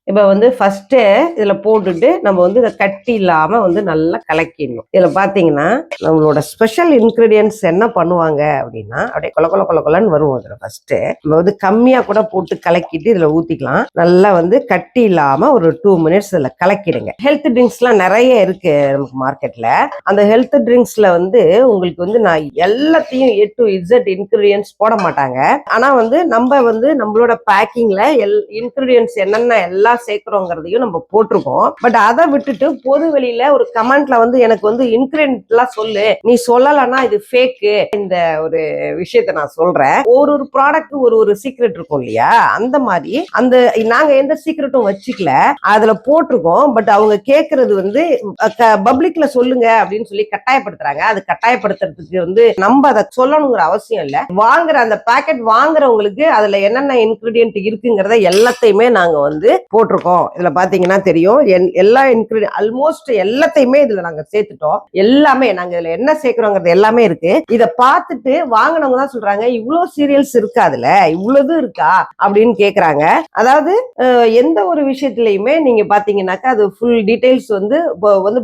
இப்ப வந்து ஃபர்ஸ்ட் இதுல போட்டுட்டு நம்ம வந்து இதை கட்டி இல்லாம வந்து நல்லா கலக்கிடணும். இதுல பாத்தீங்கன்னா நம்மளோட ஸ்பெஷல் இன்கிரீடியன்ஸ் என்ன பண்ணுவாங்க அப்படின்னா அப்படியே கொல கொல கொல கொலன்னு வரும். இதுல ஃபர்ஸ்ட் நம்ம வந்து கம்மியா கூட போட்டு கலக்கிட்டு இதுல ஊத்திக்கலாம். நல்லா வந்து கட்டி இல்லாம ஒரு 2 மினிட்ஸ் இதுல கலக்கிடுங்க. ஹெல்த் ட்ரிங்க்ஸ் எல்லாம் நிறைய இருக்கு நமக்கு மார்க்கெட்ல. அந்த ஹெல்த் ட்ரிங்க்ஸ்ல வந்து உங்களுக்கு வந்து நான் எல்லாத்தையும் A to Z இன்கிரீடியன்ஸ் போட மாட்டாங்க. ஆனா வந்து நம்ம வந்து நம்மளோட பேக்கிங்ல இன்கிரீடியன்ஸ் என்னென்ன எல்லாம் சேர்க்கிறோங்கிறதையும் நம்ம போட்டிருக்கோம். பட் அதை விட்டுட்டு பொது வெளியில ஒரு கமெண்ட்ல வந்து எனக்கு வந்து இன்கிரீடியன்ட் எல்லாம் சொல்லு, நீ சொல்லலன்னா இது ஃபேக்கு, இந்த ஒரு விஷயத்த நான் சொல்றேன். ஒரு ப்ராடக்ட் ஒரு சீக்ரெட் இருக்கும் இல்லையா, அந்த மாதிரி அந்த நாங்க எந்த சீக்ரெட்டும் வச்சுக்கல, அதுல போட்டிருக்கோம். பட் அவங்க கேட்கறது வந்து பப்ளிக்ல சொல்லுங்க அப்படின்னு சொல்லி கட்டாயப்படுத்துறாங்க. அது கட்டாயப்படுத்துறதுக்கு வந்து நம்ம அதை சொல்லணுங்கிற அவசியம் இல்ல. வாங்குற அந்த பாக்கெட் வாங்குறவங்களுக்கு அதுல என்னென்ன இன்கிரீடியன்ட் இருக்குங்கிறத எல்லாத்தையுமே நாங்க வந்து போட்டிருக்கோம். இதுல பாத்தீங்கன்னா தெரியும், எல்லா இன்கிரீடியன்ட் ஆல்மோஸ்ட் எல்லாத்தையுமே இதுல நாங்க சேர்த்துட்டோம். எல்லாமே நாங்க இதுல என்ன சேர்க்கிறோங்கிறது எல்லாமே இருக்கு. இதை பார்த்துட்டு வாங்கினவங்க தான் சொல்றாங்க, இவ்வளவு சீரியல்ஸ் இருக்கா, அதுல இவ்வளவு இருக்கா அப்படின்னு கேக்குறாங்க. அதாவது எந்த ஒரு விஷயத்திலயுமே நீங்க பாத்தீங்கன்னாக்கா அது ஃபுல் டீடைல்ஸ் வந்து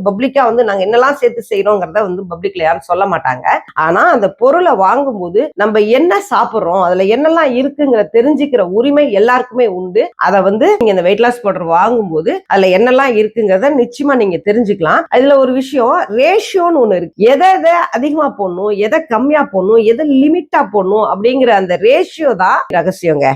பப்ளிக்கா வந்து நாங்க என்னெல்லாம் சேர்த்து செய்யறோங்கிறத வந்து பப்ளிக்ல யாரும் சொல்ல மாட்டாங்க. ஆனா அந்த பொருளை வாங்கும்போது நம்ம என்ன சாப்பிடுறோம், அதுல என்னெல்லாம் இருக்குங்கிற தெரிஞ்சுக்கிற உரிமை எல்லாருக்குமே உண்டு. அதை வந்து நீங்க இந்த வெயிட் லாஸ் பவுடர் வாங்கும்போது அதுல என்னெல்லாம் இருக்குங்கிறத நிச்சயமா நீங்க தெரிஞ்சுக்கலாம். அதுல ஒரு விஷயம் ரேஷியோன்னு ஒண்ணு இருக்கு. எதை அதிகமா போடணும், எதை கம்மியா போடணும், எதை லிமிட்டா போடணும் அப்படிங்கிற அந்த ரேஷியோ தான் ரகசியங்க.